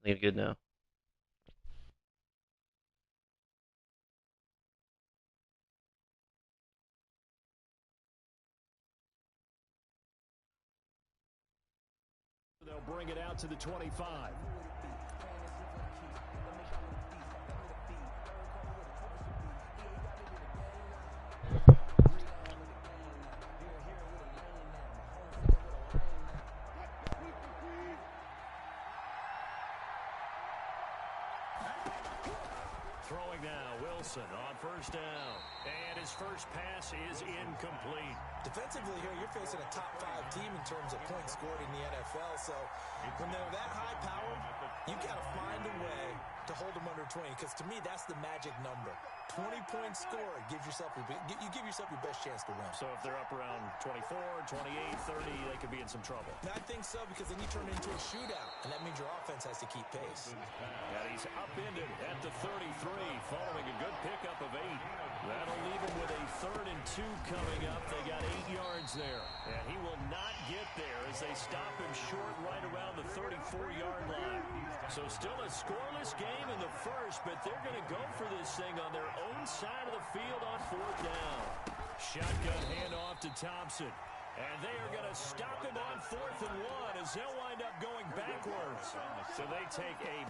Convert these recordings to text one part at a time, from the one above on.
I think good now. They'll bring it out to the 25. Throwing now, Wilson on first down. And his first pass is incomplete. Defensively here, you're facing a top 5 team in terms of points scored in the NFL. So when they're that high powered, you got to find a way to hold them under 20. Because to me, that's the magic number. 20 points scored gives yourself you give yourself your best chance to win. So if they're up around 24, 28, 30, they could be in some trouble. I think so, because then you turn it into a shootout, and that means your offense has to keep pace. And he's upended at the 33, following a good pickup of 8. That'll leave him with a 3rd and 2 coming up. They got 8 yards there. And he will not get there as they stop him short right around the 34-yard line. So still a scoreless game in the first, but they're going to go for this thing on their own side of the field on 4th down. Shotgun handoff to Thompson. And they are going to stop him on 4th and 1 as they'll wind up going backwards. So they take a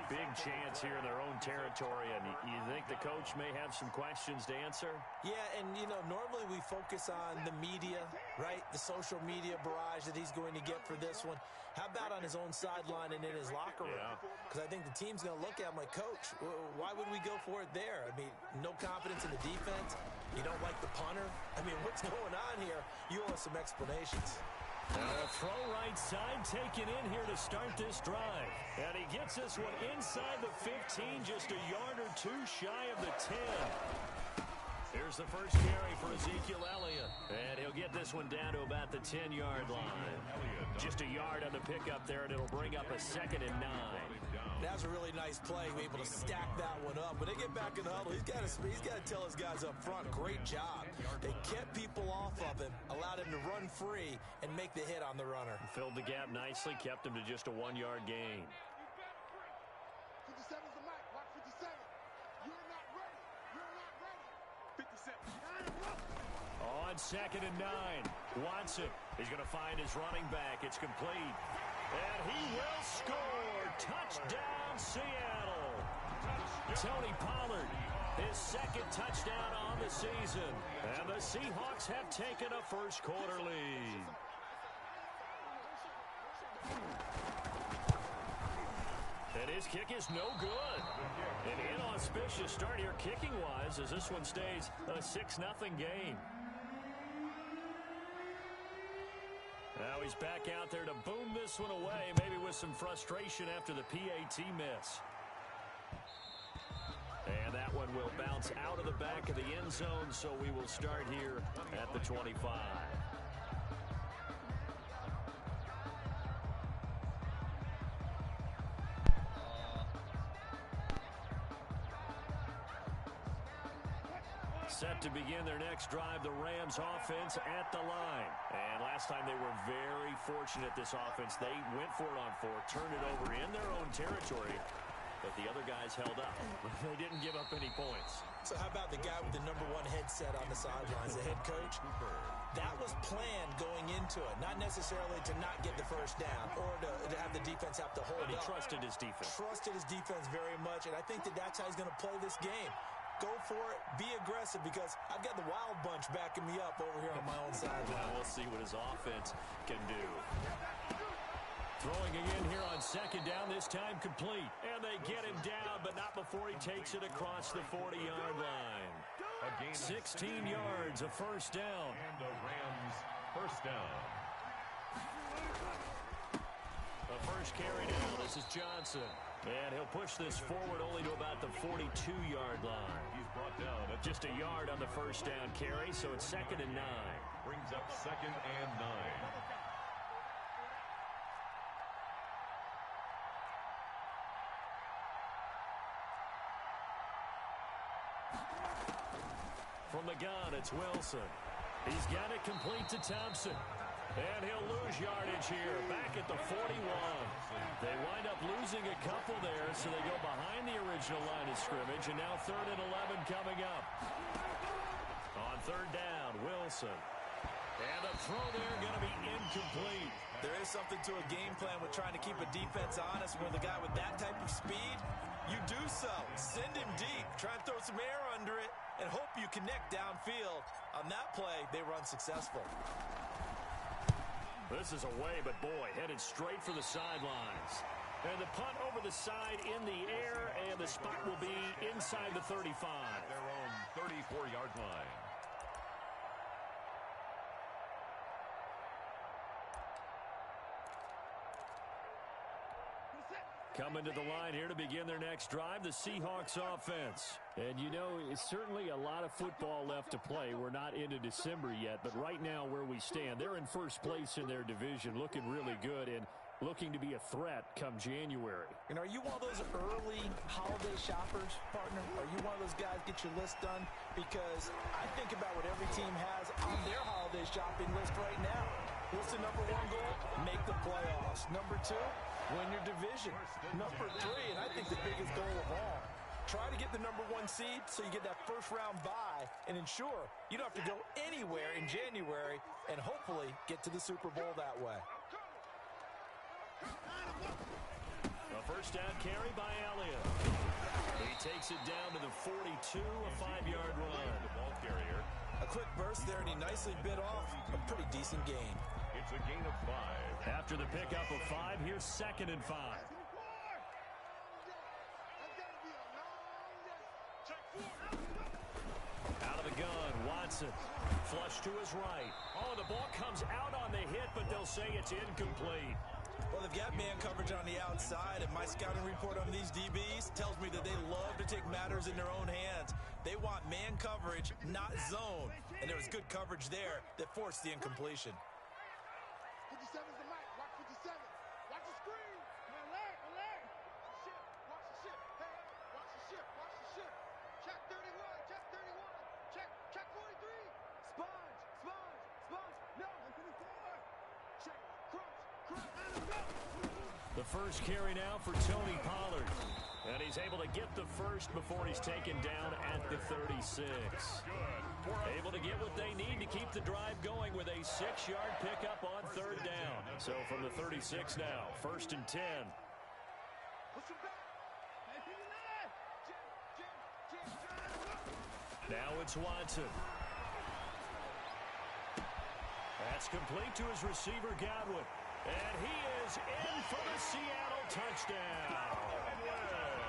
big chance here in their own territory. And you think the coach may have some questions to answer? Yeah, and, normally we focus on the media, right? The social media barrage that he's going to get for this one. How about on his own sideline and in his locker room? Because I think the team's going to look at him like, Coach, why would we go for it there? I mean, no confidence in the defense. You don't like the punter? I mean, what's going on here? You owe us some explanations. Now a throw right side taken in here to start this drive. And he gets this one inside the 15, just a yard or 2 shy of the 10. Here's the first carry for Ezekiel Elliott. And he'll get this one down to about the 10-yard line. Just a yard on the pickup there, and it'll bring up a 2nd and 9. That's a really nice play, able to stack that one up. When they get back in the huddle, he's got to tell his guys up front, great job. They kept people off of him, allowed him to run free, and make the hit on the runner. Filled the gap nicely, kept him to just a 1-yard gain. 57's the mic. Watch 57. You're not ready. You're not ready. 57. On 2nd and 9, Watson is going to find his running back. It's complete. And he will score. Touchdown, Seattle. Tony Pollard, his 2nd touchdown on the season. And the Seahawks have taken a first-quarter lead. And his kick is no good. An inauspicious start here kicking-wise as this one stays a 6-0 game. Now he's back out there to boom this one away, maybe with some frustration after the PAT miss. And that one will bounce out of the back of the end zone, so we will start here at the 25. Set to begin their next drive, the Rams offense at the line. And last time they were very fortunate, this offense. They went for it on 4, turned it over in their own territory, but the other guys held up. They didn't give up any points. So how about the guy with the #1 headset on the sidelines, the head coach? That was planned going into it, not necessarily to not get the first down or to have the defense have to hold up. But he trusted his defense. Trusted his defense very much, and I think that's how he's going to play this game. Go for it. Be aggressive, because I've got the wild bunch backing me up over here on my own sideline. Well, we'll see what his offense can do. Throwing again here on 2nd down, this time complete. And they get him down, but not before he takes it across the 40-yard line. 16 yards, a first down. And the Rams first down. The first carry down. This is Johnson. And he'll push this forward only to about the 42-yard line. He's brought down at Just a yard on the first down carry, so it's 2nd and 9. brings up 2nd and 9. From the gun, it's Wilson. He's got it complete to Thompson. And he'll lose yardage here, back at the 41. They wind up losing a couple there, so they go behind the original line of scrimmage, and now 3rd and 11 coming up. On 3rd down, Wilson. And the throw there going to be incomplete. There is something to a game plan with trying to keep a defense honest. With a guy with that type of speed, you do so. Send him deep. Try and throw some air under it and hope you connect downfield. On that play, they run successful. This is away, but boy, headed straight for the sidelines. And the punt over the side in the air, and the spot will be inside the 35. Their own 34-yard line. Coming to the line here to begin their next drive, the Seahawks offense. And, you know, it's certainly a lot of football left to play. We're not into December yet, but right now where we stand, they're in first place in their division, looking really good and looking to be a threat come January. And are you one of those early holiday shoppers, partner? Are you one of those guys get your list done? Because I think about what every team has on their holiday shopping list right now. What's the number 1 goal? Make the playoffs. Number 2, win your division. Number 3, and I think the biggest goal of all, try to get the number 1 seed so you get that first-round bye and ensure you don't have to go anywhere in January and hopefully get to the Super Bowl that way. A first down carry by Elliott. He takes it down to the 42, a 5-yard run. The ball carrier. A quick burst there, and he nicely bit off a pretty decent gain. It's a gain of 5. After the pickup of 5, here's 2nd and 5. Out of the gun, Watson. Flush to his right. Oh, the ball comes out on the hit, but they'll say it's incomplete. Well, they've got man coverage on the outside, and my scouting report on these DBs tells me that they love to take matters in their own hands. They want man coverage, not zone. And there was good coverage there that forced the incompletion. 57's the mic. Watch 57. Watch the screen. Alert, alert. Ship. Watch the ship. Hey, watch the ship. Watch the ship. Check 31. Check 31. Check 43. Sponge. Sponge. Sponge. No. 54. Check. Crunch. Crunch. And go. The first carry now for Tony Pollard. And he's able to get the first before he's taken down at the 36. Able to get what they need to keep the drive going with a 6-yard pickup on 3rd down. So from the 36 now, 1st and 10. Now it's Watson. That's complete to his receiver, Godwin. And he is in for the Seattle touchdown.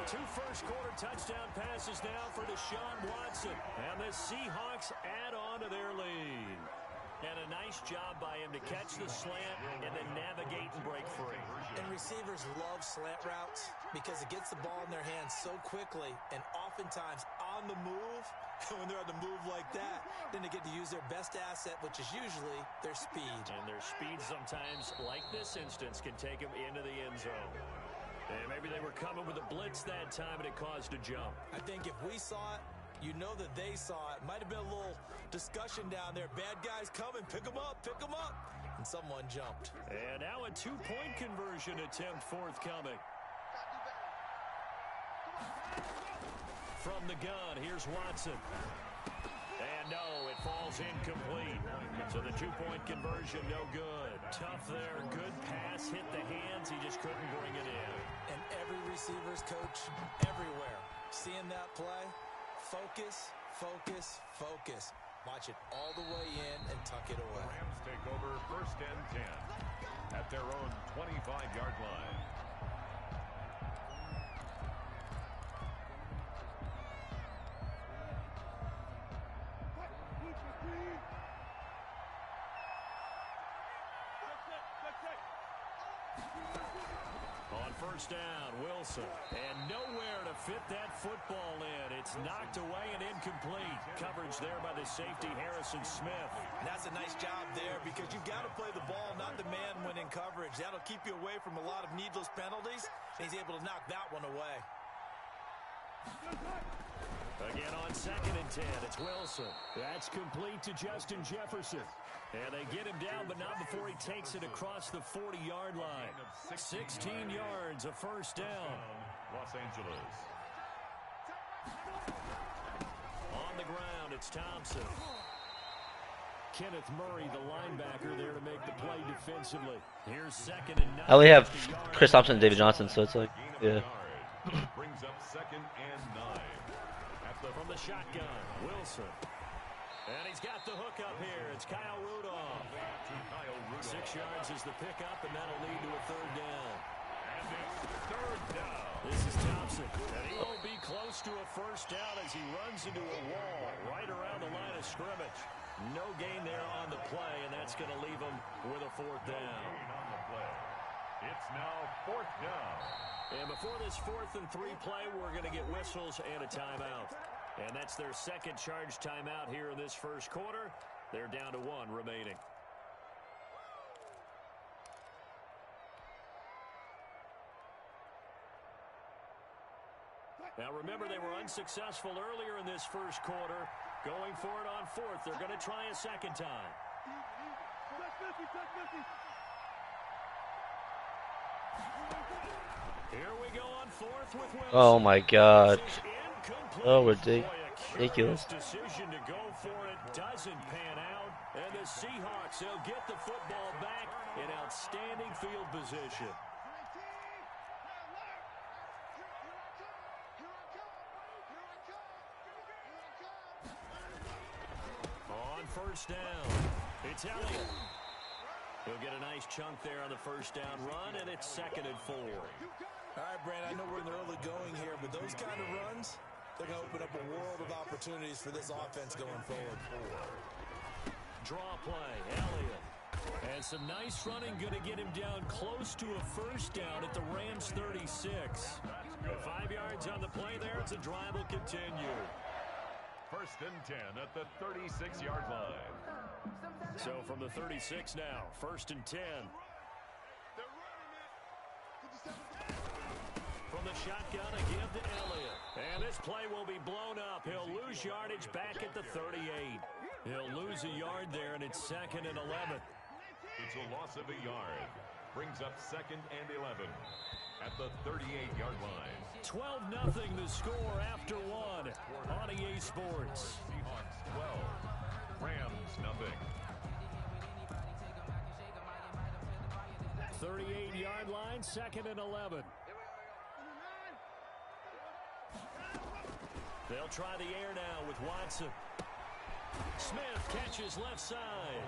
2 first-quarter touchdown passes now for Deshaun Watson. And the Seahawks add on to their lead. And a nice job by him to catch the slant and then navigate and break free. And receivers love slant routes because it gets the ball in their hands so quickly and oftentimes on the move. And when they're on the move like that, then they get to use their best asset, which is usually their speed. And their speed sometimes, like this instance, can take them into the end zone. And maybe they were coming with a blitz that time and it caused a jump. I think if we saw it, you know that they saw it. Might have been a little discussion down there. Bad guys coming. Pick them up. Pick them up. And someone jumped. And now a 2-point conversion attempt forthcoming. From the gun, here's Watson. And no, it falls incomplete. So the 2-point conversion, no good. Tough there. Good pass. Hit the hands. He just couldn't bring it in. And every receiver's coach everywhere. Seeing that play, focus, focus, focus. Watch it all the way in and tuck it away. Rams take over 1st and 10 at their own 25-yard line. On 1st down, Wilson. And nowhere to fit that football in. It's knocked away and incomplete. Coverage there by the safety, Harrison Smith. And that's a nice job there because you've got to play the ball, not the man when in coverage. That'll keep you away from a lot of needless penalties. And he's able to knock that one away. Again on 2nd and 10, it's Wilson. That's complete to Justin Jefferson. And they get him down, but not before he takes it across the 40-yard line. 16 yards, a first down. Los Angeles. On the ground, it's Thompson. Kenneth Murray, the linebacker, there to make the play defensively. Here's 2nd and 9. I only have Chris Thompson and David Johnson, so it's like, yeah. Brings up 2nd and 9. From the shotgun, Wilson. And he's got the hook up here. It's Kyle Rudolph. 6 yards is the pickup, and that'll lead to a 3rd down. And it's 3rd down. This is Thompson. And he will be close to a first down as he runs into a wall right around the line of scrimmage. No gain there on the play, and that's going to leave him with a 4th down. On the play. It's now 4th down. And before this 4th and 3 play, we're going to get whistles and a timeout. And that's their 2nd charge timeout here in this first quarter. They're down to 1 remaining. Now remember, they were unsuccessful earlier in this first quarter. Going for it on 4th. They're going to try a 2nd time. Here we go on 4th with Wilson. Oh my God. Oh, ridiculous. Decision to go for it doesn't pan out, and the Seahawks, they'll get the football back in outstanding field position. On 1st down, it's Elliott. He'll get a nice chunk there on the 1st down run, and it's 2nd and 4. All right, Brandon, I know we're in the early going here, but those kind of runs, they're going to open up a world of opportunities for this offense going forward. Draw play, Elliott. And some nice running, going to get him down close to a 1st down at the Rams 36. 5 yards on the play there, it's a drive will continue. 1st and 10 at the 36-yard line. So from the 36 now, 1st and 10. From the shotgun, a give to Elliott. And this play will be blown up. He'll lose yardage back at the 38. He'll lose a yard there, and it's 2nd and 11. It's a loss of a yard. Brings up 2nd and 11 at the 38-yard line. 12-0 the score after 1 on EA Sports. Seahawks 12. Rams nothing. 38-yard line, 2nd and 11. They'll try the air now with Watson. Smith catches left side.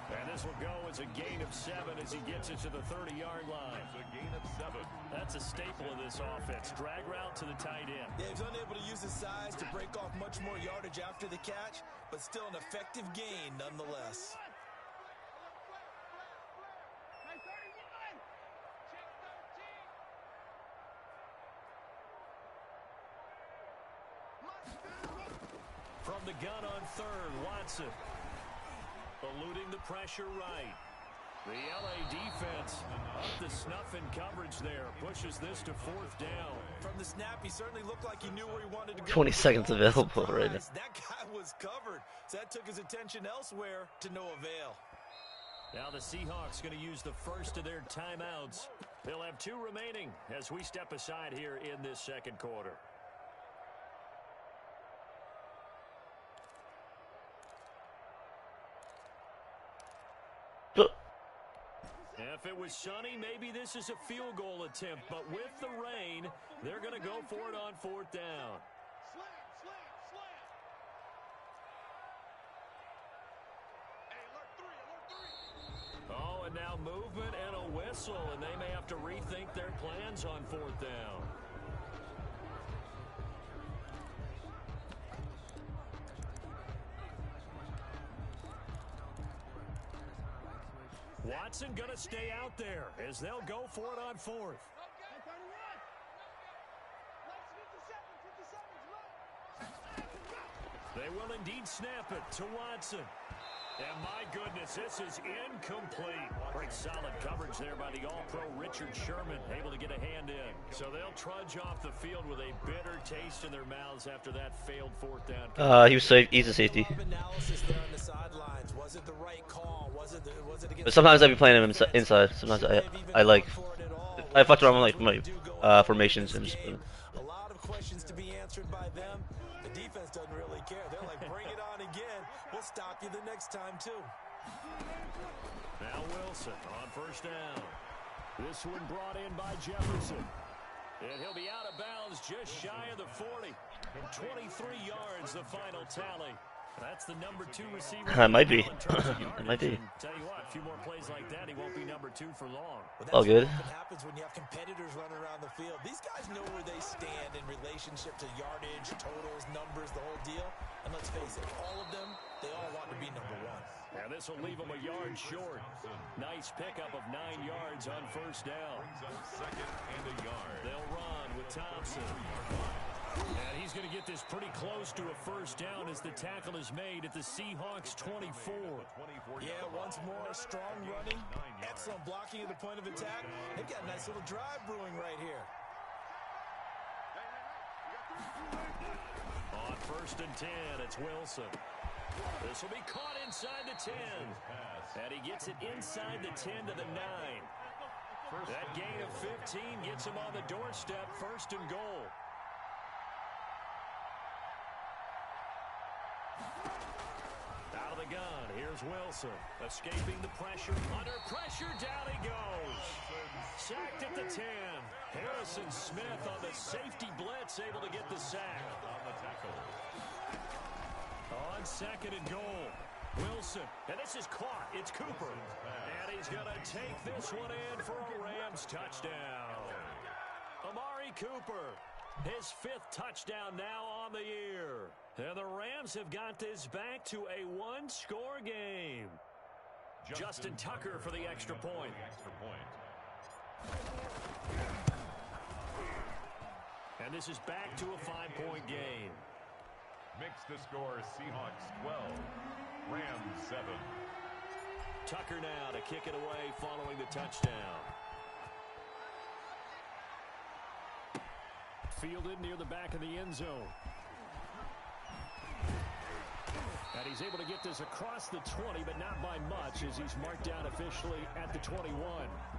And this will go as a gain of 7 as he gets it to the 30-yard line. It's a gain of 7. That's a staple of this offense. Drag route to the tight end. Yeah, he's unable to use his size to break off much more yardage after the catch, but still an effective gain nonetheless. From the gun on 3rd, Watson. Eluding the pressure right. The LA defense up to snuff in coverage there. Pushes this to 4th down. From the snap, he certainly looked like he knew where he wanted to go. 20 seconds available right now. That guy was covered. So that took his attention elsewhere to no avail. Now the Seahawks going to use the first of their timeouts. They'll have 2 remaining as we step aside here in this 2nd quarter. If it was sunny, maybe this is a field goal attempt, but with the rain, they're going to go for it on 4th down. Oh, and now movement and a whistle, and they may have to rethink their plans on 4th down. Watson going to stay out there as they'll go for it on 4th. They will indeed snap it to Watson. And my goodness, this is incomplete. Great solid coverage there by the All-Pro Richard Sherman, able to get a hand in. So they'll trudge off the field with a bitter taste in their mouths after that failed fourth down. He was safe. He's a safety. But sometimes I be playing him inside. Sometimes I like I fucked around with like my formations and just. A lot of questions to be answered by them. The defense doesn't really care. They're like, bring it on again. We'll stop you the next time too. Now Wilson on first down. This one brought in by Jefferson. And he'll be out of bounds just shy of the 40. 23 yards, the final tally. That's the number 2 receiver. It might be. It might be. Tell you what, a few more plays like that, he won't be number 2 for long. All good. What happens when you have competitors running around the field? These guys know where they stand in relationship to yardage, totals, numbers, the whole deal. And let's face it, all of them, they all want to be number 1. And this will leave him a yard short. Nice pickup of 9 yards on first down. Second and a yard. They'll run with Thompson. And he's going to get this pretty close to a first down as the tackle is made at the Seahawks 24. Yeah, once more, strong running, excellent blocking at the point of attack. They've got a nice little drive brewing right here. On first and 10, it's Wilson. This will be caught inside the 10. And he gets it inside the 10 to the 9. That gain of 15 gets him on the doorstep, first and goal. Out of the gun, here's Wilson. Escaping the pressure. Under pressure, down he goes. Sacked at the 10. Harrison Smith on the safety blitz, able to get the sack. On the tackle. On second and goal, Wilson. And this is caught. It's Cooper. And he's going to take this one in for a Rams touchdown. Amari Cooper. His 5th touchdown now on the year. And the Rams have got this back to a 1-score game. Justin Tucker for the extra point. And this is back to a 5-point game. Makes the score Seahawks 12, Rams 7. Tucker now to kick it away following the touchdown. Fielded near the back of the end zone. And he's able to get this across the 20, but not by much, as he's marked down officially at the 21.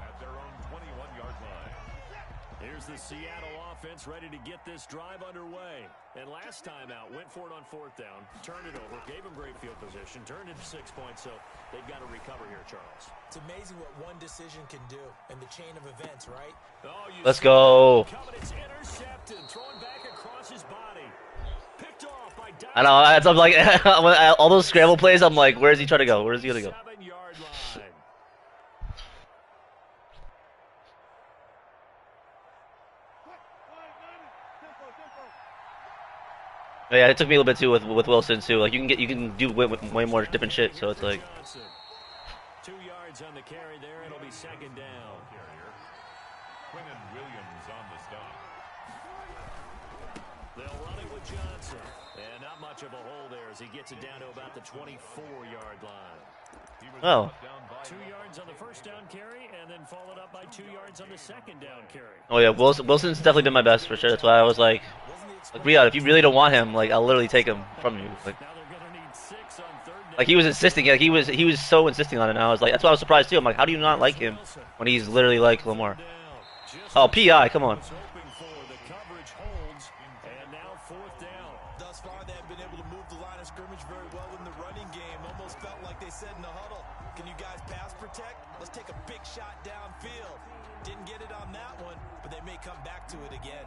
At their own 21-yard line. Here's the Seattle offense ready to get this drive underway. And last time out, went for it on fourth down, turned it over, gave him great field position, turned it 6 points, so they've got to recover here, Charles. It's amazing what one decision can do in the chain of events, right? Oh, Let's go. It's intercepted, thrown back across his body. Picked off by I know. I'm like all those scramble plays. I'm like, where's he trying to go? Where's he gonna go? 7-yard line. Yeah, it took me a little bit too with Wilson too. Like you can do way more different shit. So it's like 2 yards on the carry there. It'll be second down. Quinnen Williams on the stop. They'll run it with Johnson. And not much of a hole there as he gets it down to about the 24-yard line. oh 2 yards on the first down carry, and then followed up by 2 yards on the second down carry. oh yeah. Wilson's definitely been my best for sure. That's why I was like Riyadh, if you really don't want him, like I'll literally take him from you. Like, Now they're going to need 6 on third down. like he was insisting. Like he was so insisting on it. And I was like, that's why I was surprised too. I'm like, how do you not like him when he's literally like Lamar? Oh, PI, come on. Hoping for the coverage holds, and now fourth down. Thus far, they have been able to move the line of scrimmage very well in the running game. Almost felt like they said in the huddle, can you guys pass protect? Let's take a big shot downfield. Didn't get it on that one, but they may come back to it again.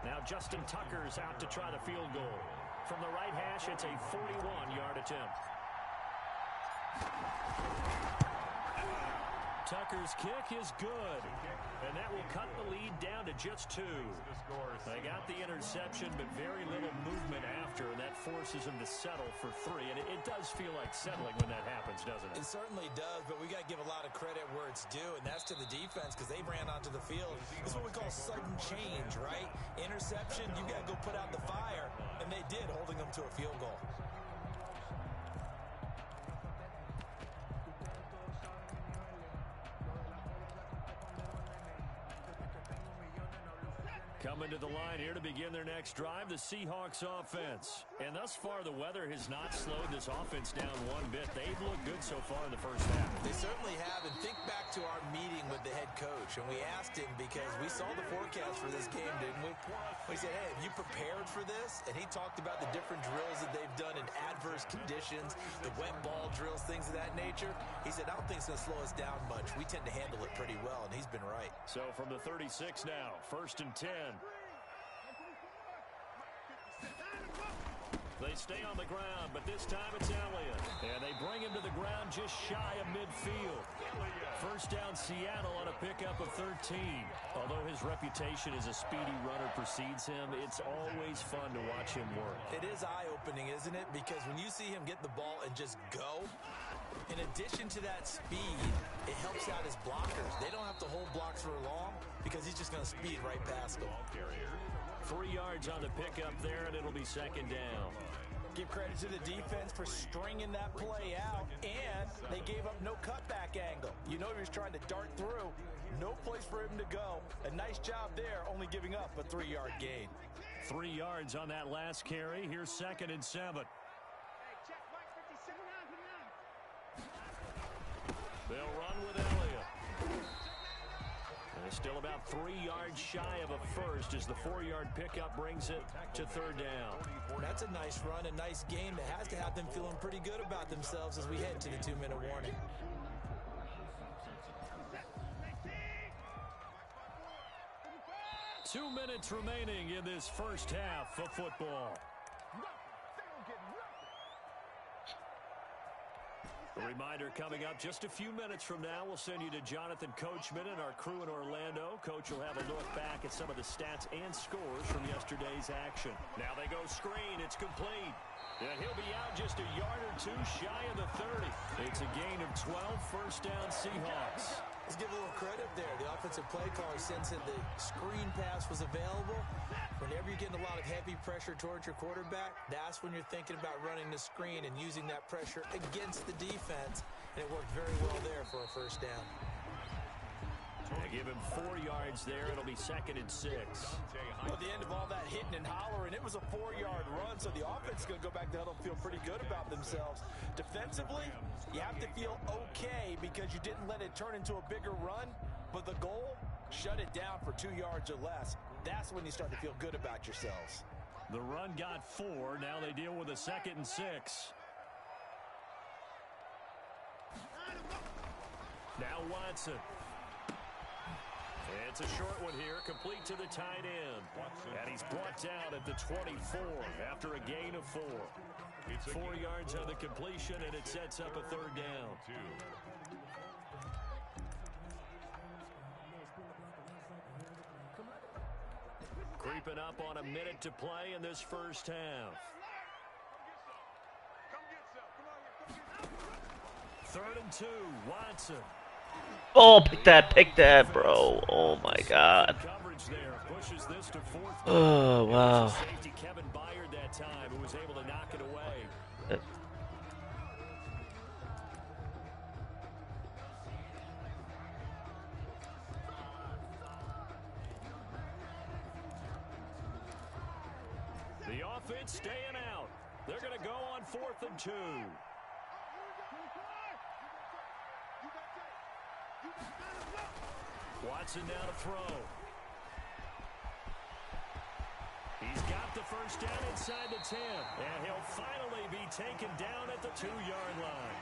Now Justin Tucker's out to try the field goal. From the right hash, it's a 41-yard attempt. To Tucker's kick is good. And that will cut the lead down to just 2. They got the interception, but very little movement after, and that forces them to settle for 3. And it does feel like settling when that happens, doesn't it? It certainly does, but we got to give a lot of credit where it's due, and that's to the defense because they ran onto the field. This is what we call sudden change, right? Interception, you got to go put out the fire, and they did, holding them to a field goal. Coming to the line here to begin their next drive, the Seahawks offense. And thus far, the weather has not slowed this offense down one bit. They've looked good so far in the first half. They certainly have. And think back to our meeting with the head coach. And we asked him because we saw the forecast for this game, didn't we? We said, hey, have you prepared for this? And he talked about the different drills that they've done in adverse conditions, the wet ball drills, things of that nature. He said, I don't think it's going to slow us down much. We tend to handle it pretty well, and he's been right. So from the 36 now, 1st and 10. They stay on the ground, but this time it's Elliott. And they bring him to the ground just shy of midfield. First down Seattle on a pickup of 13. Although his reputation as a speedy runner precedes him, it's always fun to watch him work. It is eye-opening, isn't it? Because when you see him get the ball and just go, in addition to that speed, it helps out his blockers. They don't have to hold blocks for long because he's just going to speed right past them. 3 yards on the pickup there, and it'll be 2nd down. Give credit to the defense for stringing that play out, and they gave up no cutback angle. You know he was trying to dart through. No place for him to go. A nice job there, only giving up a 3-yard gain. 3 yards on that last carry. Here's 2nd and 7. They'll run with Elliott. And it's still about 3 yards shy of a first as the 4-yard pickup brings it to 3rd down. That's a nice run, a nice game that has to have them feeling pretty good about themselves as we head to the 2-minute warning. Two minutes remaining in this first half of football. A reminder coming up just a few minutes from now, we'll send you to Jonathan Coachman and our crew in Orlando. Coach will have a look back at some of the stats and scores from yesterday's action. Now they go screen. It's complete. And he'll be out just a yard or 2 shy of the 30. It's a gain of 12, first down Seahawks. Let's give a little credit there. The offensive play caller sensed that the screen pass was available. Whenever you're getting a lot of heavy pressure towards your quarterback, that's when you're thinking about running the screen and using that pressure against the defense. And it worked very well there for a first down. They give him 4 yards there. It'll be 2nd and 6. Well, at the end of all that hitting and hollering, it was a 4-yard run, so the offense is going to go back to huddle and feel pretty good about themselves. Defensively, you have to feel okay because you didn't let it turn into a bigger run, but the goal, shut it down for 2 yards or less. That's when you start to feel good about yourselves. The run got 4. Now they deal with a 2nd and 6. Now Watson. It's a short one here, complete to the tight end. And he's brought down at the 24 after a gain of 4. 4 yards on the completion, and it sets up a 3rd down. Creeping up on a minute to play in this first half. 3rd and 2, Watson. Oh, pick that, bro. Oh, my God. Oh, wow. Safety Kevin Byard that time, who was able to knock it away. The offense staying out. They're going to go on 4th and 2. Watson now to throw. He's got the first down inside the 10. And he'll finally be taken down at the 2-yard line.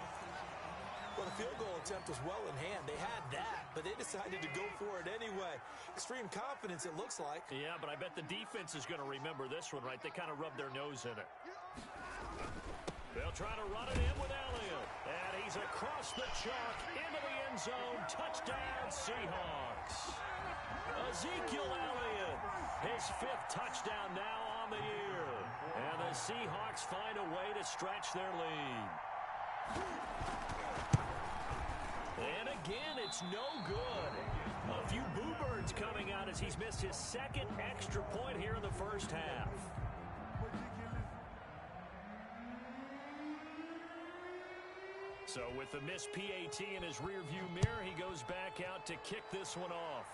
Well, the field goal attempt was well in hand. They had that, but they decided to go for it anyway. Extreme confidence, it looks like. Yeah, but I bet the defense is going to remember this one, right? They kind of rubbed their nose in it. They'll try to run it in with Elliott. And he's across the chalk into the end zone. Touchdown, Seahawks. Ezekiel Elliott, his 5th touchdown now on the year. And the Seahawks find a way to stretch their lead. And again, it's no good. A few boo birds coming out as he's missed his 2nd extra point here in the first half. So with the missed PAT in his rearview mirror, he goes back out to kick this one off.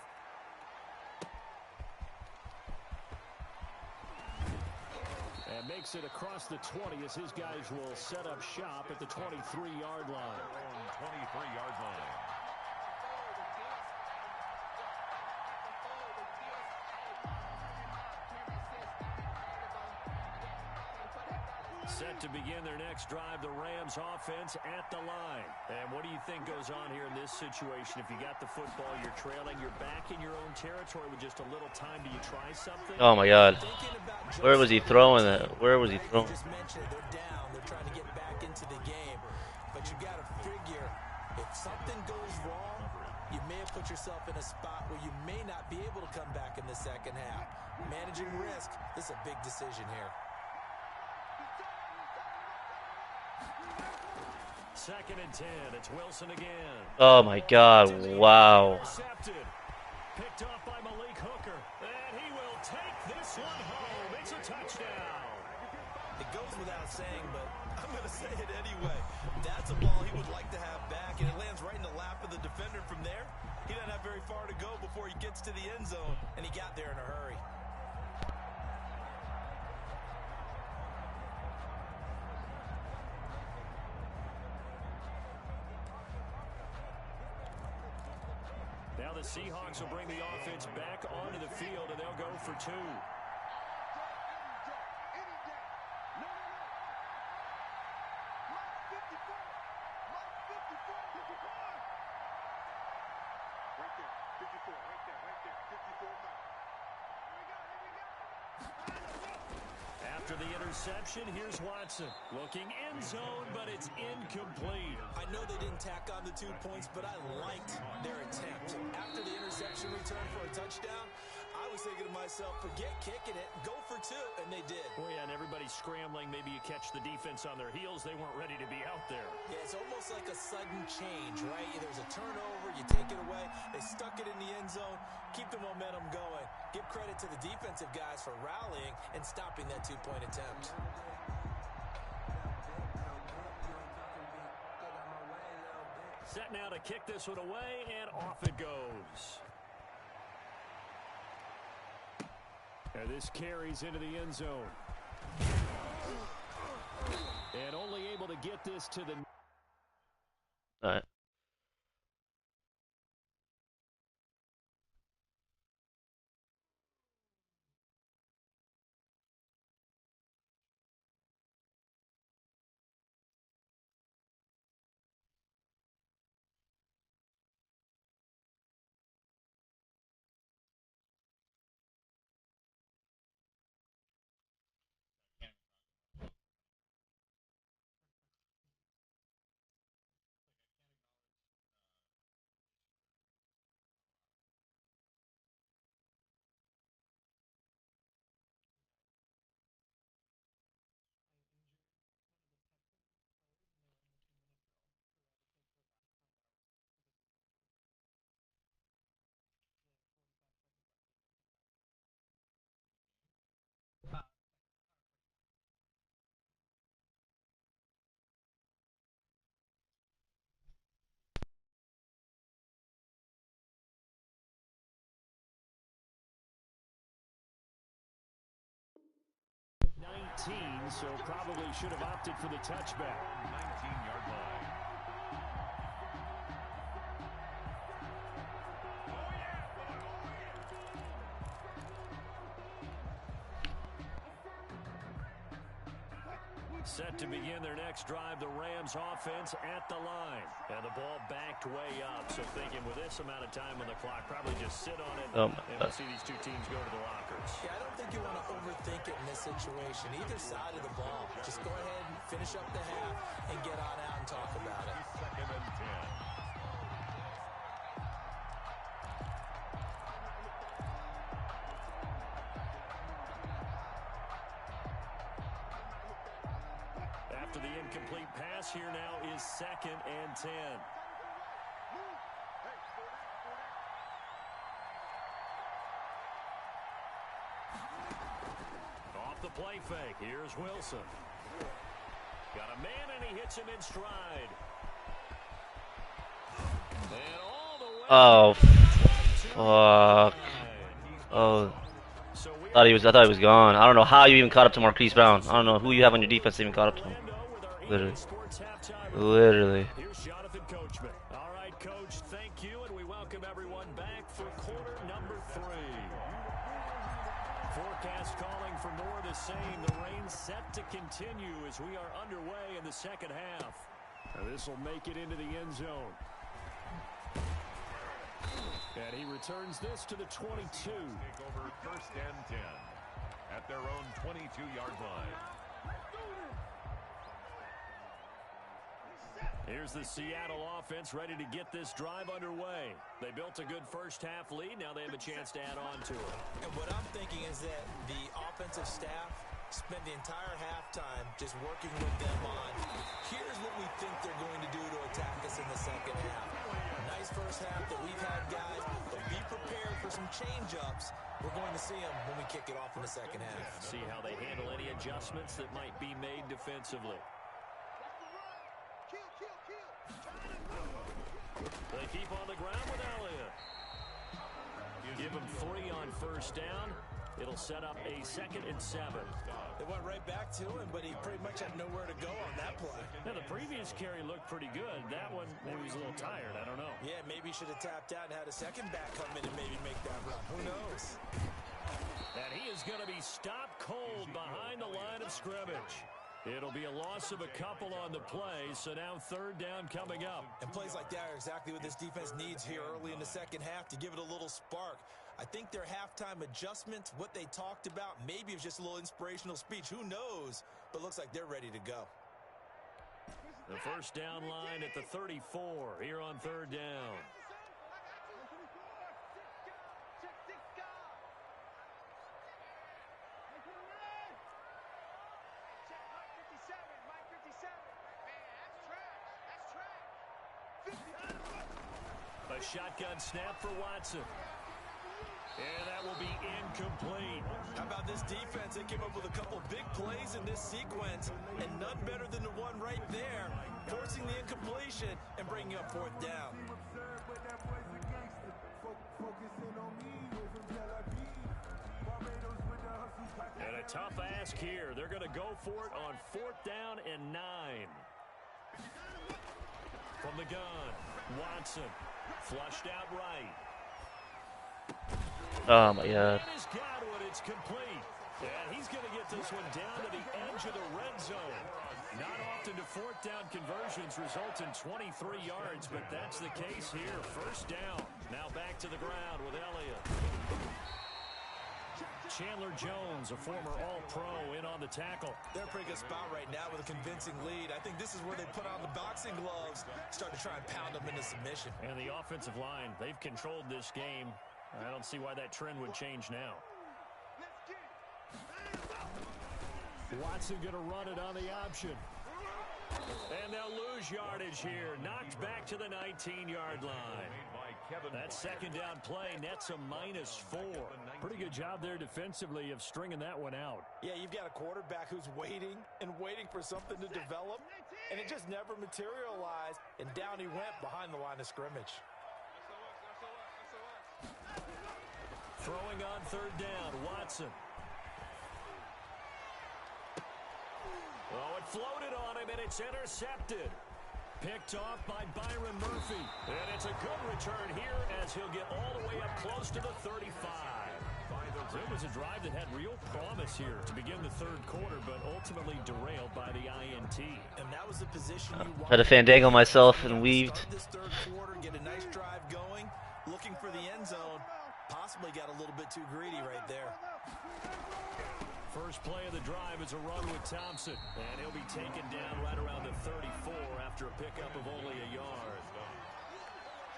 And makes it across the 20 as his guys will set up shop at the 23-yard line. 23-yard line. Set to begin their next drive, the Rams offense at the line. And what do you think goes on here in this situation? If you got the football, you're trailing, you're back in your own territory with just a little time. Do you try something? Oh my God. Where was he throwing that? Where was he throwing? Just mentioned they're down. They're trying to get back into the game. But you got to figure if something goes wrong, you may have put yourself in a spot where you may not be able to come back in the second half. Managing risk, this is a big decision here. 2nd and 10. It's Wilson again. Oh my God. Wow. Intercepted. Picked off by Malik Hooker. And he will take this one home. It's a touchdown. It goes without saying, but I'm going to say it anyway. That's a ball he would like to have back, and it lands right in the lap of the defender from there. He doesn't have very far to go before he gets to the end zone, and he got there in a hurry. Now the Seahawks will bring the offense back onto the field, and they'll go for 2. After the interception, here's Watson. Looking end zone, but it's incomplete. I know they didn't tack on the 2 points, but I liked their attempt. After the interception return for a touchdown, I was thinking to myself, forget kicking it, go for 2, and they did. Well, yeah, and everybody's scrambling. Maybe you catch the defense on their heels. They weren't ready to be out there. Yeah, it's almost like a sudden change, right? There's a turnover, you take it away. They stuck it in the end zone. Keep the momentum going. Give credit to the defensive guys for rallying and stopping that 2-point attempt. Set now to kick this one away, and off it goes. And this carries into the end zone. And only able to get this to the... All right. So probably should have opted for the touchback. 19-yard line. Set to begin their next drive, the Rams offense at the line. And the ball backed way up. So thinking with this amount of time on the clock, probably just just sit on it, Oh my and God. we'll see these two teams go to the lockers. Yeah, I don't think you want to overthink it in this situation. Either side of the ball. Just go ahead and finish up the half and get on out and talk about it. Second and 10. After the incomplete pass, here now is 2nd and 10. Off the play fake, here's Wilson. Got a man and he hits him in stride. And all the way Oh, to fuck. Oh, I thought he was gone. I don't know how you even caught up to Marquise Brown. I don't know who you have on your defense to even caught up to him. Literally. Literally. Here's Jonathan Coachman. All right, Coach, thank you, and we welcome everyone back for quarter number 3. Forecast calling for more of the same. The rain set to continue as we are underway in the second half. And this will make it into the end zone. And he returns this to the 22. Take over 1st and 10 at their own 22-yard line. Here's the Seattle offense ready to get this drive underway. They built a good first half lead. Now they have a chance to add on to it. And what I'm thinking is that the offensive staff spent the entire halftime just working with them on, here's what we think they're going to do to attack us in the second half. Nice first half that we've had, guys, but be prepared for some change-ups. We're going to see them when we kick it off in the second half. See how they handle any adjustments that might be made defensively. They keep on the ground with Elliott. Give him 3 on first down. It'll set up a 2nd and 7. They went right back to him, but he pretty much had nowhere to go on that play. Now, the previous carry looked pretty good. That one, maybe he was a little tired. I don't know. Yeah, maybe he should have tapped out and had a second back come in and maybe make that run. Who knows? And he is going to be stopped cold behind the line of scrimmage. It'll be a loss of a couple on the play, so now 3rd down coming up. And plays like that are exactly what this defense needs here early in the second half to give it a little spark. I think their halftime adjustments, what they talked about, maybe it was just a little inspirational speech. Who knows? But looks like they're ready to go. The first down line at the 34 here on 3rd down. A shotgun snap for Watson. And that will be incomplete. How about this defense? They came up with a couple big plays in this sequence, and none better than the one right there, forcing the incompletion and bringing up 4th down. And a tough ask here. They're going to go for it on 4th down and 9. From the gun, Watson. Flushed out right. Oh my God. And he's got one. It's complete. And he's going to get this one down to the edge of the red zone. Not often do 4th down conversions result in 23 yards, but that's the case here. 1st down. Now back to the ground with Elliott. Chandler Jones, a former All-Pro, in on the tackle. They're in a pretty good spot right now with a convincing lead. I think this is where they put on the boxing gloves, start to try and pound them into submission. And the offensive line, they've controlled this game. I don't see why that trend would change now. Watson going to run it on the option. And they'll lose yardage here. Knocked back to the 19-yard line. That 2nd down play nets a -4. Pretty good job there defensively of stringing that one out. Yeah, you've got a quarterback who's waiting and waiting for something to develop, and it just never materialized, and down he went behind the line of scrimmage. Throwing on 3rd down, Watson. Oh, it floated on him, and it's intercepted. Picked off by Byron Murphy. And it's a good return here as he'll get all the way up close to the 35. It was a drive that had real promise here to begin the 3rd quarter, but ultimately derailed by the INT. And that was the position you wanted. Had to fandangle myself and weaved. Start this 3rd quarter, get a nice drive going, looking for the end zone, Possibly got a little bit too greedy right there. First play of the drive is a run with Thompson. And he'll be taken down right around the 34 after a pickup of only a yard.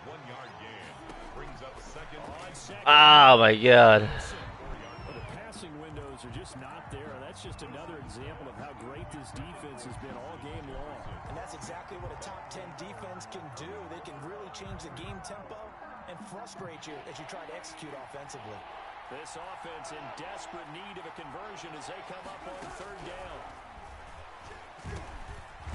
1 yard gain. Brings up second. Oh, my God. The passing windows are just not there. That's just another example of how great this defense has been all game long. And that's exactly what a top 10 defense can do. They can really change the game tempo and frustrate you as you try to execute offensively. This offense in desperate need of a conversion as they come up on third down.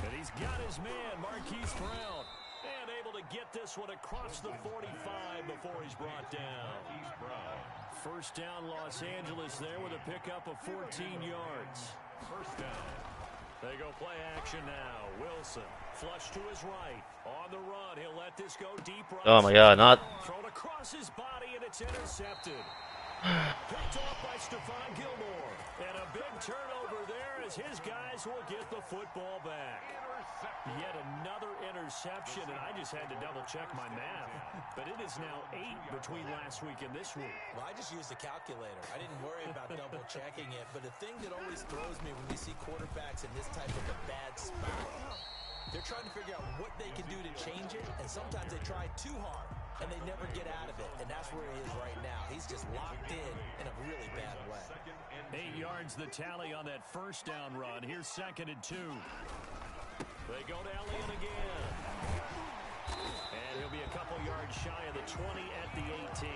And he's got his man, Marquise Brown. And able to get this one across the 45 before he's brought down. First down, Los Angeles there with a pickup of 14 yards. First down. They go play action now. Wilson, flush to his right. On the run, he'll let this go deep right. Oh, my God, not. Thrown across his body, and it's intercepted. Picked off by Stephon Gilmore. And a big turnover there as his guys will get the football back. Yet another interception, and I just had to double-check my math. But it is now 8 between last week and this week. Well, I just used a calculator. I didn't worry about double-checking it. But the thing that always throws me when you see quarterbacks in this type of a bad spot, they're trying to figure out what they can do to change it, and sometimes they try too hard, and they never get out of it. And that's where he is right now. He's just locked in a really bad way. 8 yards the tally on that first down run. Here's 2nd and 2. They go to Elliott again. And he'll be a couple yards shy of the 20 at the 18.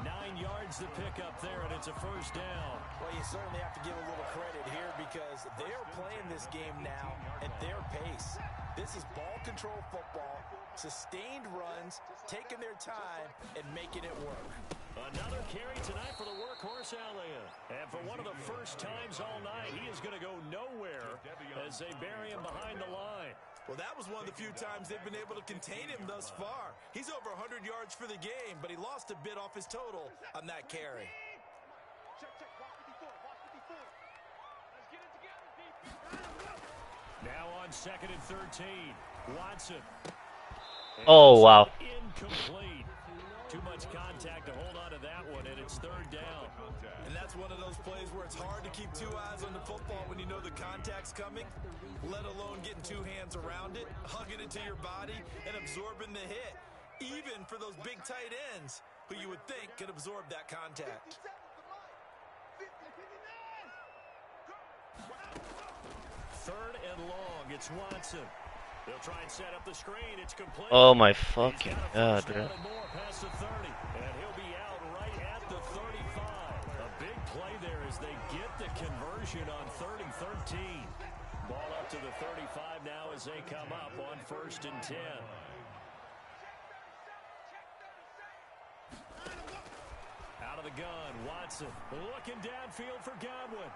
9 yards to pick up there, and it's a first down. Well, you certainly have to give a little credit here because they're playing this game now at their pace. This is ball control football, sustained runs, taking their time, and making it work. Another carry tonight for the workhorse Elliott. And for one of the first times all night, he is going to go nowhere as they bury him behind the line. Well, that was one of the few times they've been able to contain him thus far. He's over 100 yards for the game, but he lost a bit off his total on that carry. Check, check. Watch 54. Watch 54. Let's get it together, D. Now on 2nd and 13. Watson. Oh, wow. Incomplete. Too much contact to hold on to that one, and it's 3rd down. And that's one of those plays where it's hard to keep 2 eyes on the football when you know the contact's coming, let alone getting 2 hands around it, hugging it to your body, and absorbing the hit, even for those big tight ends who you would think could absorb that contact. 3rd and long. It's Watson. They'll try and set up the screen. It's complete. Oh, my fucking God, bro. Past the 30, and he'll be out right at the 35. A big play there as they get the conversion on 3rd and 13. Ball up to the 35 now as they come up on 1st and 10. Out of the gun, Watson looking downfield for Godwin.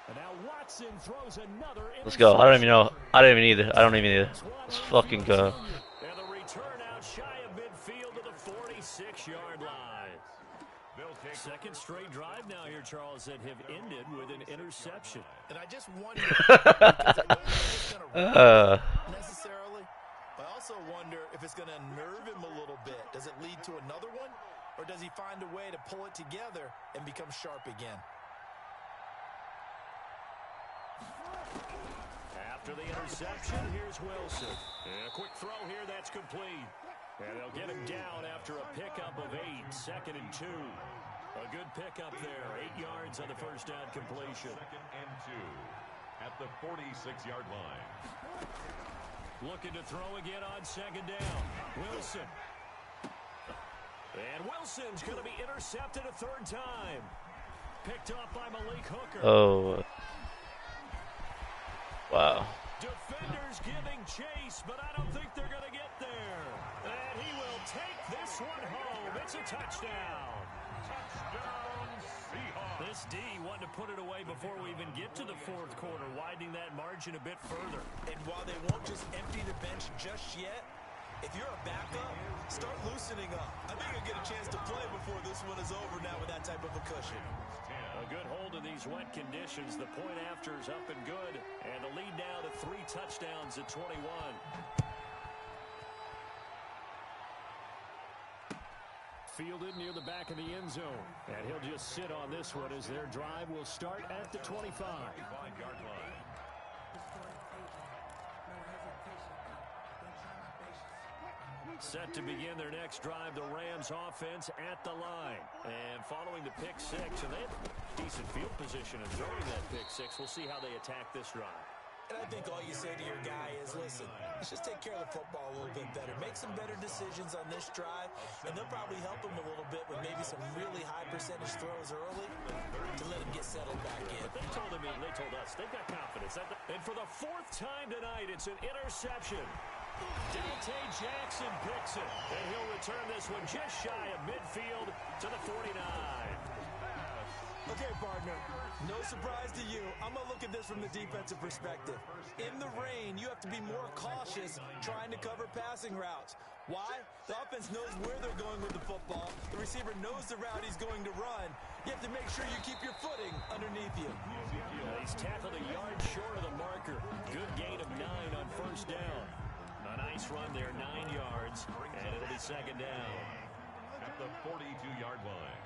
And now Watson throws another. Let's go. I don't even know. I don't even either. I don't even either. Let's fucking go. And the return out shy of midfield to the 46-yard line. 2nd straight drive now here, Charles, that have ended with an interception. And I just wonder because I don't know if it's going to necessarily, but I also wonder if it's going to unnerve him a little bit. Does it lead to another one, or does he find a way to pull it together and become sharp again? After the interception, here's Wilson. And a quick throw here, that's complete. And they'll get him down after a pickup of 8, 2nd and 2. A good pickup there, 8 yards on the first down completion. 2nd and 2 at the 46-yard line. Looking to throw again on 2nd down. Wilson. And Wilson's going to be intercepted a 3rd time. Picked off by Malik Hooker. Oh. Wow. Defenders giving chase, but I don't think they're going to get there. And he will take this one home. It's a touchdown. Touchdown, Seahawks. This D wanted to put it away before we even get to the 4th quarter, widening that margin a bit further. And while they won't just empty the bench just yet, if you're a backup, start loosening up. I think you'll get a chance to play before this one is over now with that type of a cushion. A good hold of these wet conditions. The point after is up and good. And the lead now to 3 touchdowns at 21. fielded near the back of the end zone. And he'll just sit on this one as their drive will start at the 25. 25-yard line. Set to begin their next drive, the Rams offense at the line. And following the pick six, and they have decent field position in throwing that pick six. We'll see how they attack this drive. And I think all you say to your guy is, listen, let's just take care of the football a little bit better. Make some better decisions on this drive, and they'll probably help him a little bit with maybe some really high percentage throws early to let him get settled back in. But they told us, they've got confidence. And for the fourth time tonight, it's an interception. Dante Jackson picks it, and he'll return this one just shy of midfield to the 49. Okay, partner, no surprise to you. I'm going to look at this from the defensive perspective. In the rain, you have to be more cautious trying to cover passing routes. Why? The offense knows where they're going with the football. The receiver knows the route he's going to run. You have to make sure you keep your footing underneath you. He's tackled a yard short of the marker. Good gain of 9 on first down. A nice run there, 9 yards, and it'll be second down. At the 42-yard line.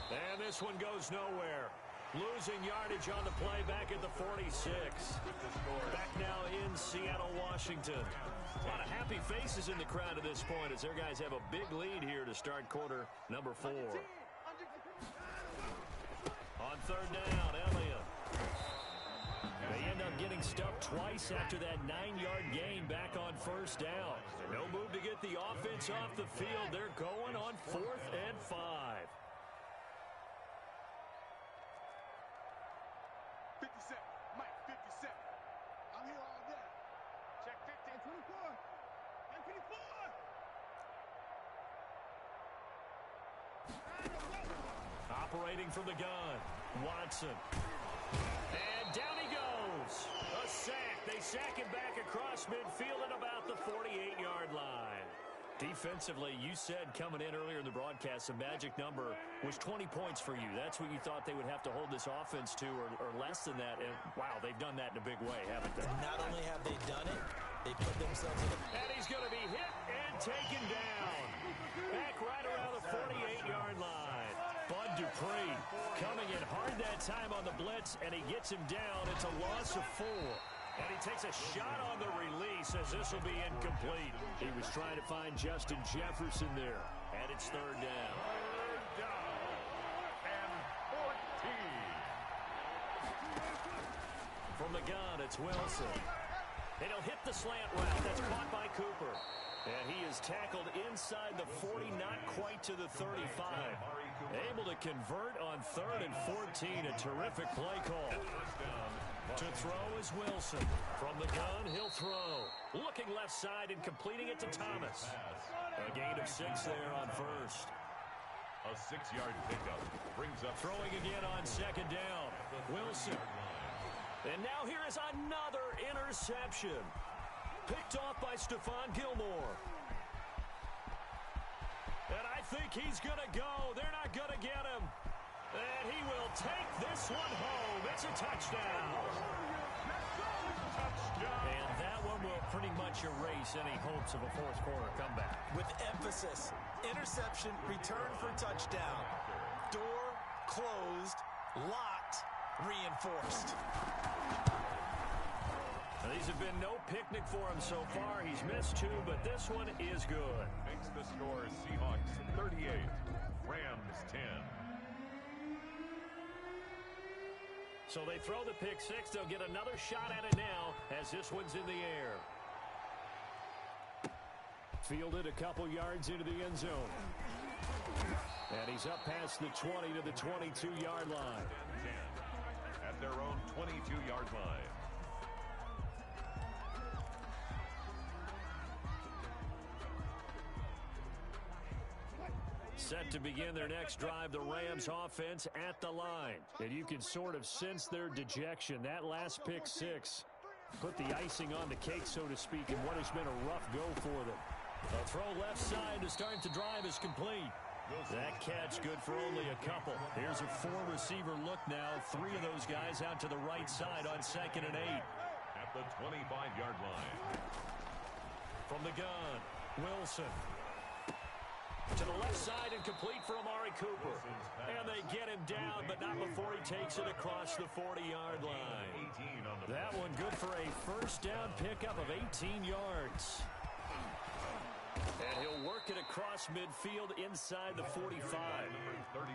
And this one goes nowhere. Losing yardage on the play back at the 46. Back now in Seattle, Washington. A lot of happy faces in the crowd at this point as their guys have a big lead here to start quarter number 4. On third down, Elliott. They end up getting stuffed twice after that 9-yard gain back on first down. No move to get the offense off the field. They're going on 4th and 5. 57, Mike, 57. I'm here all day. Check 50. And 24. And 24. Operating from the gun, Watson. And down he goes. A sack. They sack him back across midfield at about the 48-yard line. Defensively, you said coming in earlier in the broadcast, the magic number was 20 points for you. That's what you thought they would have to hold this offense to, or less than that. And, wow, they've done that in a big way, haven't they? Not only have they done it, they put themselves in a... And he's going to be hit and taken down. Back right around the 48-yard line. Bud Dupree coming in hard that time on the blitz, and he gets him down. It's a loss of 4. And he takes a shot on the release as this will be incomplete. He was trying to find Justin Jefferson there. And it's third down. Third down and 14. From the gun, it's Wilson. And he'll hit the slant route. That's caught by Cooper. And he is tackled inside the 40, not quite to the 35. Able to convert on 3rd and 14. A terrific play call. To throw is Wilson. From the gun, he'll throw. Looking left side and completing it to Thomas. A gain of 6 there on first. A 6-yard pickup brings up Throwing again on second down. Wilson. And now here is another interception. Picked off by Stephon Gilmore. And I think he's going to go. They're not going to get him. And he will take this one home. It's a touchdown. And that one will pretty much erase any hopes of a fourth quarter comeback. With emphasis, interception, return for touchdown. Door closed, locked, reinforced. Now, these have been no picnic for him so far. He's missed 2, but this one is good. makes the score Seahawks 38, Rams 10. So they throw the pick 6. They'll get another shot at it now as this one's in the air. Fielded a couple yards into the end zone. And he's up past the 20 to the 22-yard line. 10 at their own 22-yard line. Set to begin their next drive, the Rams offense at the line. And you can sort of sense their dejection. That last pick 6 put the icing on the cake, so to speak, in what has been a rough go for them. A throw left side to start the drive is complete. That catch good for only a couple. Here's a 4-receiver look now. 3 of those guys out to the right side on 2nd and 8. At the 25-yard line. From the gun, Wilson. To the left side and complete for Amari Cooper. And they get him down, but not before he takes it across the 40-yard line. That one good for a first down pickup of 18 yards. And he'll work it across midfield inside the 45.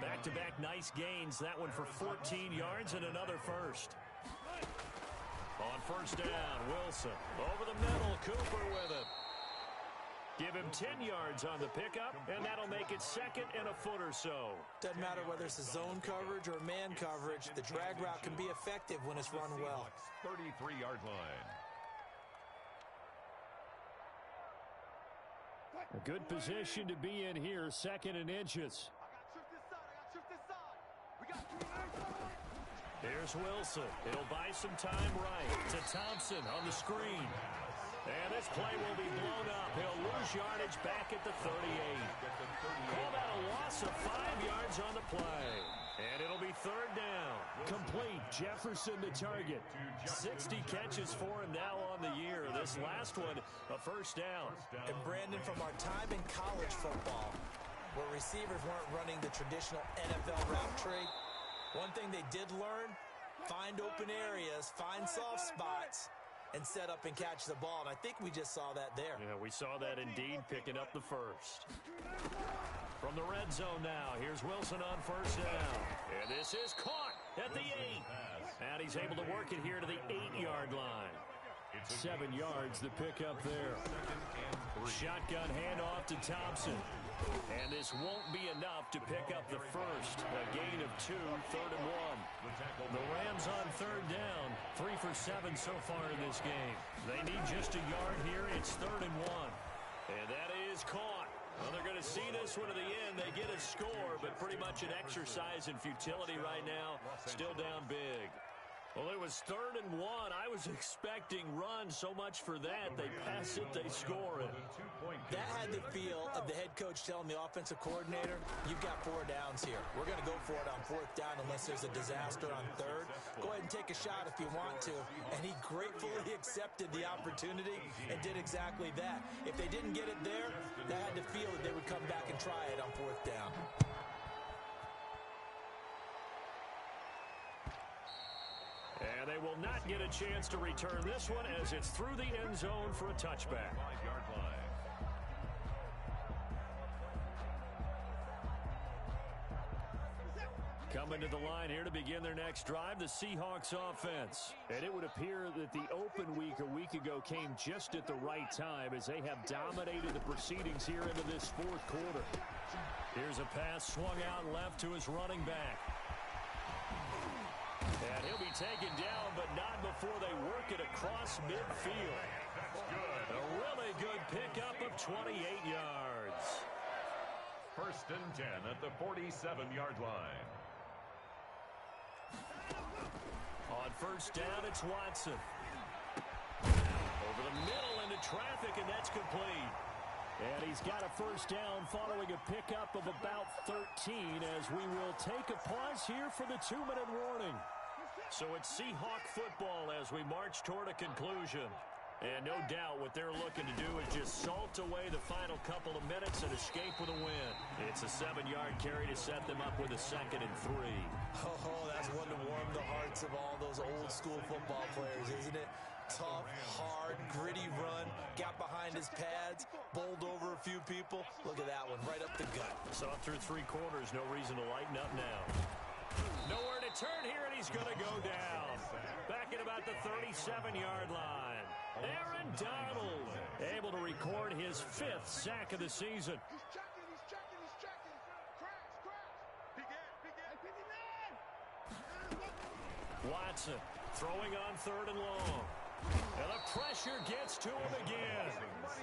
Back-to-back nice gains. That one for 14 yards and another first. On first down, Wilson. Over the middle, Cooper with it. Give him 10 yards on the pickup, and that'll make it second and a foot or so. Doesn't matter whether it's a zone coverage or man coverage, the drag route can be effective when it's run well. 33-yard line. A good position to be in here, second and inches. Here's Wilson. It'll buy some time right to Thompson on the screen. And this play will be blown up. He'll lose yardage back at the 38. Call that a loss of 5 yards on the play. And it'll be third down. Complete. Jefferson the target. 60 catches for him now on the year. This last one, a first down. And Brandon, from our time in college football, where receivers weren't running the traditional NFL route tree, one thing they did learn, find open areas, find soft spots, and set up and catch the ball. And I think we just saw that there. Yeah, we saw that indeed, picking up the first. From the red zone now, here's Wilson on first down. And this is caught at the 8. And he's able to work it here to the 8-yard line. 7 yards the pickup there. Shotgun handoff to Thompson. And this won't be enough to pick up the first. A gain of 2, third and 1. The Rams on third down. 3 for 7 so far in this game. They need just a yard here. It's third and 1. And that is caught. Well, they're going to see this one to the end. They get a score, but pretty much an exercise in futility right now. Still down big. Well, it was third and 1. I was expecting run, so much for that. They pass it, they score it. That had the feel of the head coach telling the offensive coordinator, you've got 4 downs here. We're going to go for it on fourth down unless there's a disaster on third. Go ahead and take a shot if you want to. And he gratefully accepted the opportunity and did exactly that. If they didn't get it there, they had to feel that they would come back and try it on fourth down. And they will not get a chance to return this one as it's through the end zone for a touchback. 5-yard line. Coming to the line here to begin their next drive, the Seahawks offense. And it would appear that the open week a week ago came just at the right time as they have dominated the proceedings here into this fourth quarter. Here's a pass swung out left to his running back. And he'll be taken down, but not before they work it across midfield. A really good pickup of 28 yards. First and 10 at the 47-yard line. On first down, it's Watson. Over the middle into traffic, and that's complete. And he's got a first down following a pickup of about 13 as we will take a pause here for the 2-minute warning. So it's Seahawk football as we march toward a conclusion. And no doubt what they're looking to do is just salt away the final couple of minutes and escape with a win. It's a 7-yard carry to set them up with a 2nd and 3. Oh, that's one to warm the hearts of all those old school football players, isn't it? Tough, hard, gritty run, got behind his pads, bowled over a few people. Look at that one, right up the gut. So through 3 quarters, no reason to lighten up now. Nowhere to turn here, and he's going to go down. Back at about the 37-yard line. Aaron Donald able to record his 5th sack of the season. He's checking. Cracks. Watson throwing on 3rd and long. And the pressure gets to him again.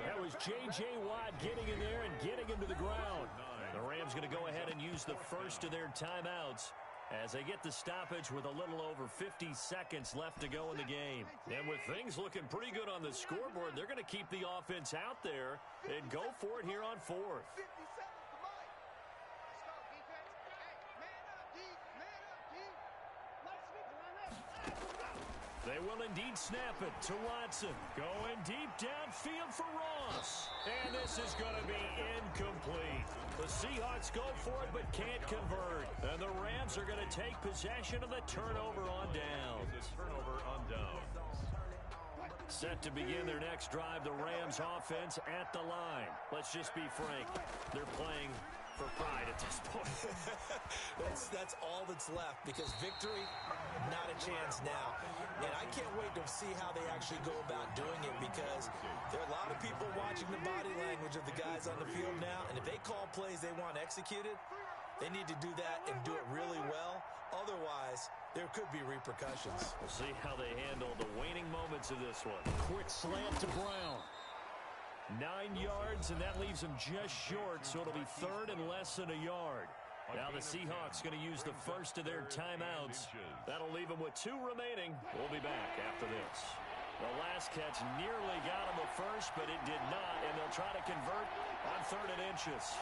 That was J.J. Watt getting in there and getting him to the ground. The Rams going to go ahead and use the first of their timeouts as they get the stoppage with a little over 50 seconds left to go in the game. And with things looking pretty good on the scoreboard, they're going to keep the offense out there and go for it here on 4th. 50 seconds to Mike. Let's go, defense. Hey, man up, D. Man up, D. Let's go. They will indeed snap it to Watson. Going deep downfield for Ross. And this is going to be incomplete. The Seahawks go for it but can't convert. And the Rams are going to take possession of the turnover on downs. Turnover on downs. Set to begin their next drive, the Rams offense at the line. Let's just be frank. They're playing for pride at this point. That's all that's left, because victory, not a chance now. And I can't wait to see how they actually go about doing it, because there are a lot of people watching the body language of the guys on the field now, and if they call plays they want executed, they need to do that and do it really well. Otherwise, there could be repercussions. We'll see how they handle the waning moments of this one. Quick slant to Brown. 9 yards, and that leaves him just short, so it'll be third and less than a yard. Now the Seahawks going to use the first of their timeouts. That'll leave them with 2 remaining. We'll be back after this. The last catch nearly got him a first, but it did not, and they'll try to convert on 3rd and inches.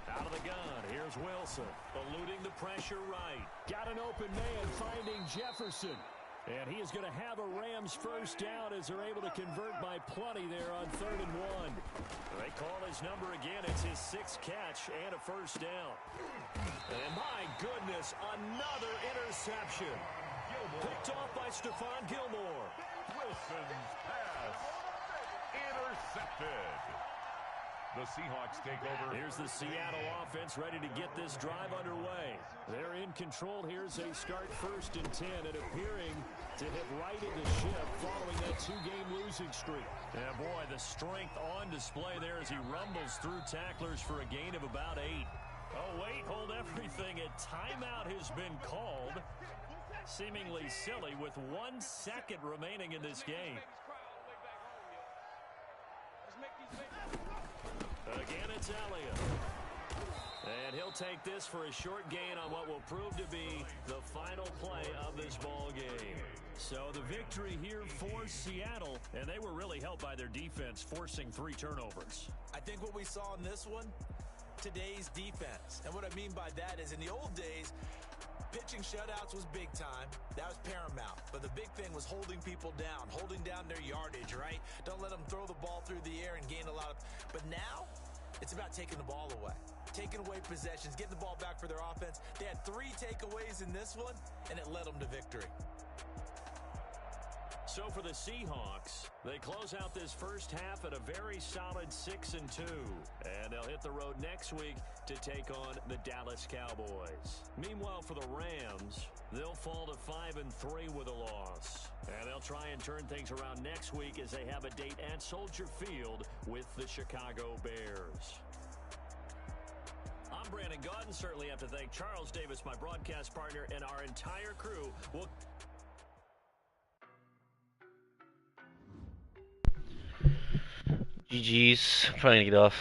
Out of the gun, here's Wilson, eluding the pressure right. Got an open man, finding Jefferson. And he is going to have a Rams first down as they're able to convert by plenty there on 3rd and 1. They call his number again. It's his 6th catch and a first down. And my goodness, another interception. Picked off by Stephon Gilmore. Wilson's pass intercepted. The Seahawks take over. Here's the Seattle offense ready to get this drive underway. They're in control here as they start 1st and 10 and appearing to have righted the ship following that 2-game losing streak. And boy, the strength on display there as he rumbles through tacklers for a gain of about 8. Oh, wait, hold everything. A timeout has been called. Seemingly silly with 1 second remaining in this game. Again, it's Elliott. And he'll take this for a short gain on what will prove to be the final play of this ball game. So the victory here for Seattle, and they were really helped by their defense forcing 3 turnovers. I think what we saw in this one, today's defense. And what I mean by that is, in the old days, pitching shutouts was big time. That was paramount. But the big thing was holding people down, holding down their yardage, right? Don't let them throw the ball through the air and gain a lot of... But now, it's about taking the ball away. Taking away possessions, getting the ball back for their offense. They had 3 takeaways in this one, and it led them to victory. So for the Seahawks, they close out this first half at a very solid 6-2. And they'll hit the road next week to take on the Dallas Cowboys. Meanwhile, for the Rams, they'll fall to 5-3 with a loss. And they'll try and turn things around next week as they have a date at Soldier Field with the Chicago Bears. I'm Brandon Gaudin. Certainly have to thank Charles Davis, my broadcast partner, and our entire crew. GG's. I'm trying to get off.